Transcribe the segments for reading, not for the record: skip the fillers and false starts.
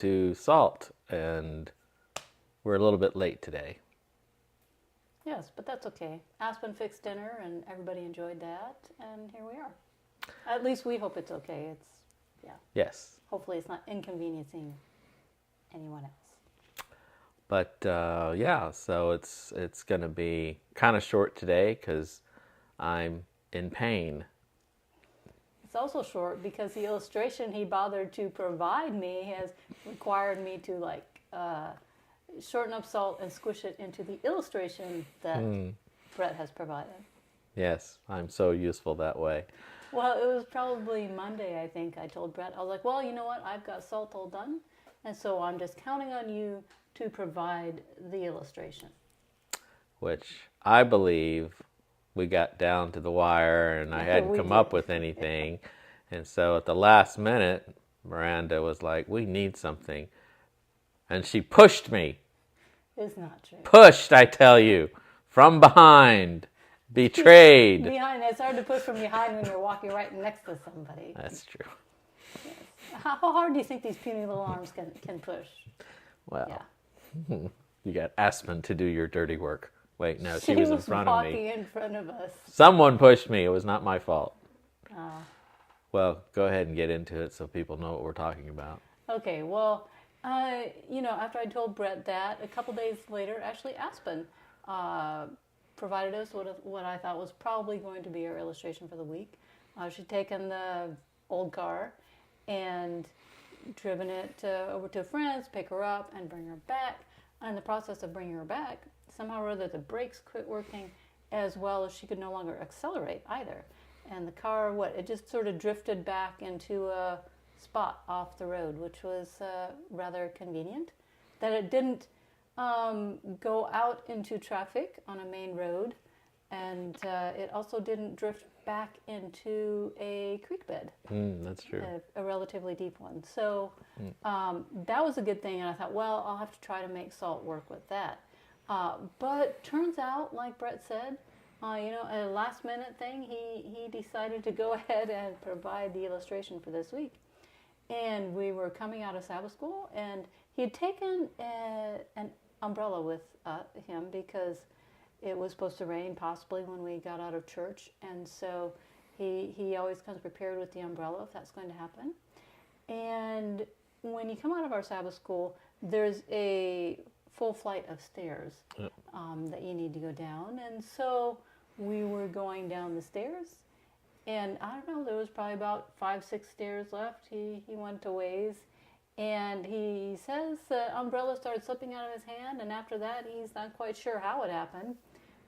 to salt, and we're a little bit late today. Yes, but that's okay. Aspen fixed dinner, and everybody enjoyed that, and here we are. At least we hope it's okay. Yeah. Yes. Hopefully, it's not inconveniencing anyone else. But yeah, so it's going to be kind of short today because I'm in pain. It's also short because the illustration he bothered to provide me has required me to shorten up salt and squish it into the illustration that Brett has provided. Yes, I'm so useful that way. Well, it was probably Monday, I think. I told Brett, I was like, well, you know what? I've got salt all done. And so I'm just counting on you to provide the illustration. Which I believe we got down to the wire and I hadn't come up with anything. And so at the last minute, Miranda was like, we need something. And she pushed me. It's not true. Pushed, I tell you. From behind. Betrayed. Behind. It's hard to push from behind when you're walking right next to somebody. That's true. Yes. How hard do you think these puny little arms can push? Well, yeah. You got Aspen to do your dirty work. Wait, no, she was in front of me. Walking in front of us. Someone pushed me. It was not my fault. Well, go ahead and get into it so people know what we're talking about. Okay, well, after I told Brett that, a couple days later, actually Aspen provided us what I thought was probably going to be our illustration for the week. She'd taken the old car and driven it over to a friend's, pick her up, and bring her back. And in the process of bringing her back, somehow or other the brakes quit working, as well as she could no longer accelerate either. And the car, it just sort of drifted back into a spot off the road, which was rather convenient. That it didn't go out into traffic on a main road, and it also didn't drift back into a creek bed. That's true. A relatively deep one. So that was a good thing, and I thought, well, I'll have to try to make salt work with that. But turns out, like Brett said, a last minute thing, he decided to go ahead and provide the illustration for this week. And we were coming out of Sabbath school, and he had taken an umbrella with him because it was supposed to rain possibly when we got out of church. And so he always comes prepared with the umbrella if that's going to happen. And when you come out of our Sabbath school, there's a full flight of stairs that you need to go down. And so we were going down the stairs, and I don't know, there was probably about 5-6 stairs left. He went a ways, and he says the umbrella started slipping out of his hand, and after that he's not quite sure how it happened,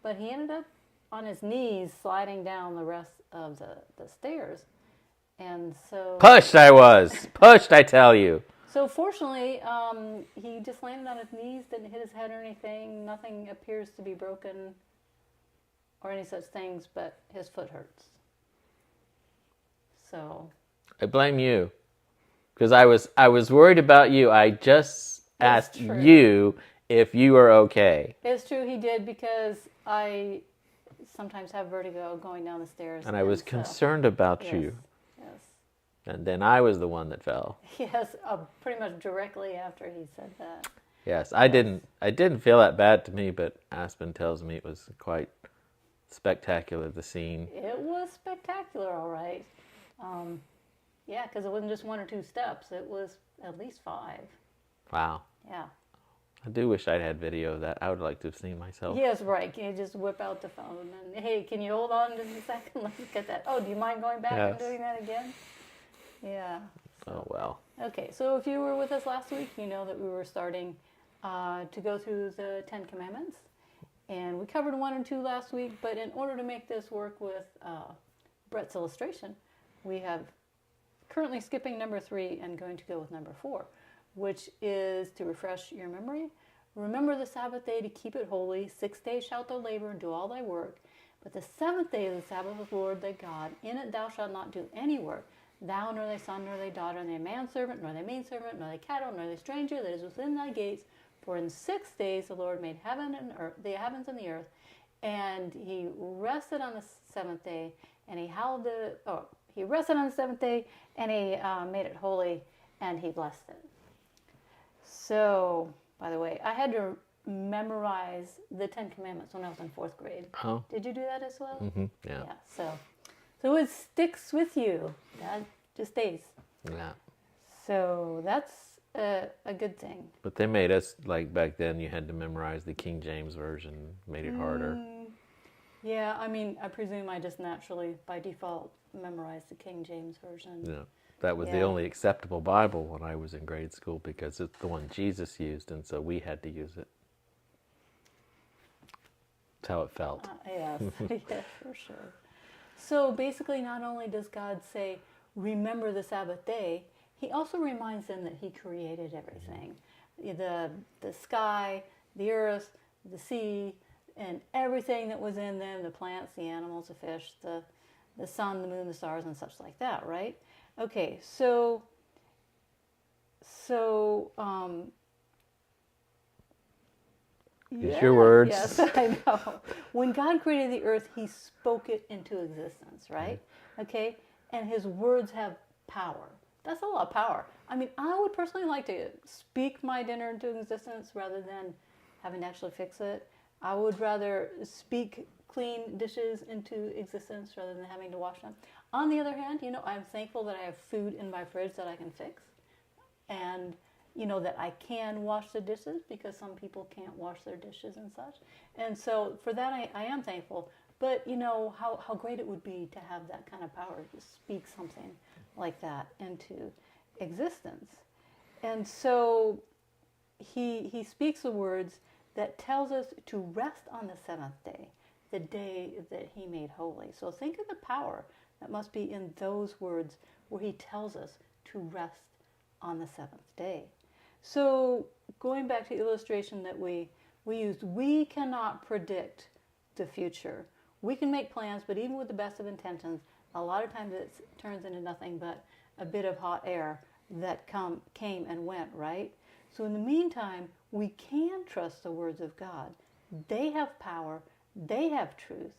but he ended up on his knees sliding down the rest of the stairs. And so pushed I was. Pushed, I tell you. So fortunately, he just landed on his knees, didn't hit his head or anything. Nothing appears to be broken or any such things, but his foot hurts. So I blame you, because I was worried about you. I just asked you if you are okay. It's true, he did, because I sometimes have vertigo going down the stairs. And I was concerned about you. Yes. And then I was the one that fell. Yes, pretty much directly after he said that. Yes, I didn't feel that bad to me, but Aspen tells me it was quite spectacular, the scene. It was spectacular, all right. Yeah, because it wasn't just 1 or 2 steps. It was at least 5. Wow. Yeah. I do wish I'd had video of that. I would like to have seen myself. Yes, right. Can you just whip out the phone and, hey, can you hold on just a second? Let's get that. Oh, do you mind going back and doing that again? Yeah. Oh, well. Okay, so if you were with us last week, you know that we were starting to go through the 10 Commandments. And we covered 1 and 2 last week, but in order to make this work with Brett's illustration, we have currently skipping number 3 and going to go with number 4, which is to refresh your memory. Remember the Sabbath day to keep it holy. 6 days shalt thou labor and do all thy work. But the 7th day is the Sabbath of the Lord thy God. In it thou shalt not do any work. Thou, nor thy son, nor thy daughter, nor thy manservant, nor thy maidservant, nor thy cattle, nor thy stranger that is within thy gates. For in 6 days the Lord made heaven and earth, the heavens and the earth, and he rested on the 7th day, and he rested on the 7th day, and he made it holy, and he blessed it. So, by the way, I had to memorize the Ten Commandments when I was in fourth grade. Oh. Did you do that as well? Mm-hmm. Yeah. Yeah. So it sticks with you. That just stays. Yeah. So that's a good thing. But they made us, like back then, you had to memorize the King James Version, made it harder. Yeah, I mean, I presume I just naturally, by default, memorized the King James Version. Yeah. That was the only acceptable Bible when I was in grade school because it's the one Jesus used, and so we had to use it. That's how it felt. Yes, yes, for sure. So basically, not only does God say, remember the Sabbath day, he also reminds them that he created everything. The sky, the earth, the sea, and everything that was in them, the plants, the animals, the fish, the sun, the moon, the stars, and such like that, right? Okay, so Use your words. yes, I know. When God created the earth, he spoke it into existence, right? Okay? And his words have power. That's a lot of power. I mean, I would personally like to speak my dinner into existence rather than having to actually fix it. I would rather speak clean dishes into existence rather than having to wash them. On the other hand, I'm thankful that I have food in my fridge that I can fix. And that I can wash the dishes because some people can't wash their dishes and such. And so for that, I am thankful. But how great it would be to have that kind of power to speak something like that into existence. And so he speaks the words that tells us to rest on the seventh day, the day that he made holy. So think of the power that must be in those words where he tells us to rest on the seventh day. So going back to the illustration that we used, we cannot predict the future. We can make plans, but even with the best of intentions, a lot of times it turns into nothing but a bit of hot air that came and went, right? So in the meantime, we can trust the words of God. They have power, they have truth,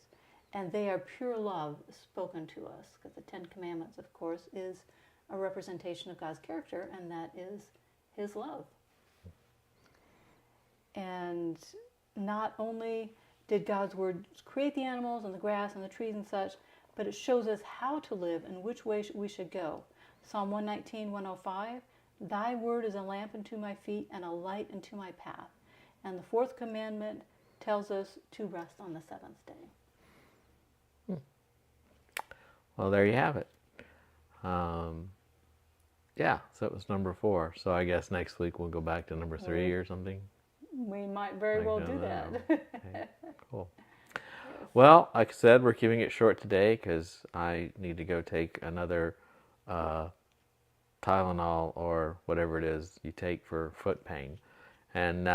and they are pure love spoken to us. Because the Ten Commandments, of course, is a representation of God's character, and that is his love. And not only did God's word create the animals and the grass and the trees and such, but it shows us how to live and which way we should go. Psalm 119, 105, thy word is a lamp unto my feet and a light unto my path. And the fourth commandment tells us to rest on the seventh day. Well, there you have it. Yeah, so it was number 4. So I guess next week we'll go back to number 3 or something. We might very well do that. Okay, cool. Well, like I said, we're keeping it short today because I need to go take another Tylenol or whatever it is you take for foot pain. And,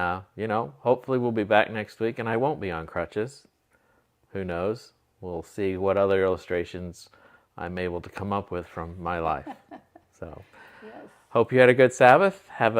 hopefully we'll be back next week and I won't be on crutches. Who knows? We'll see what other illustrations I'm able to come up with from my life. So, Yes. hope you had a good Sabbath. Have a